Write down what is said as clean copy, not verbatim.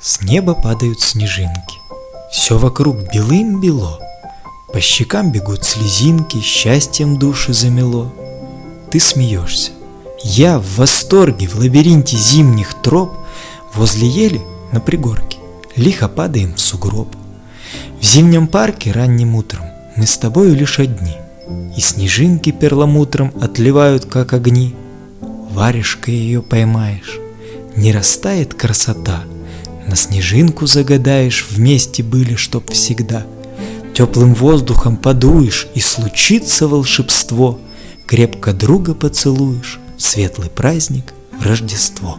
С неба падают снежинки, все вокруг белым-бело, по щекам бегут слезинки, счастьем души замело. Ты смеешься, я в восторге, в лабиринте зимних троп, возле ели на пригорке лихо падаем в сугроб. В зимнем парке ранним утром мы с тобою лишь одни, и снежинки перламутром отливают, как огни. Варежкой ее поймаешь, не растает красота, на снежинку загадаешь, вместе были, чтоб всегда. Теплым воздухом подуешь, и случится волшебство, крепко друга поцелуешь в светлый праздник, в Рождество.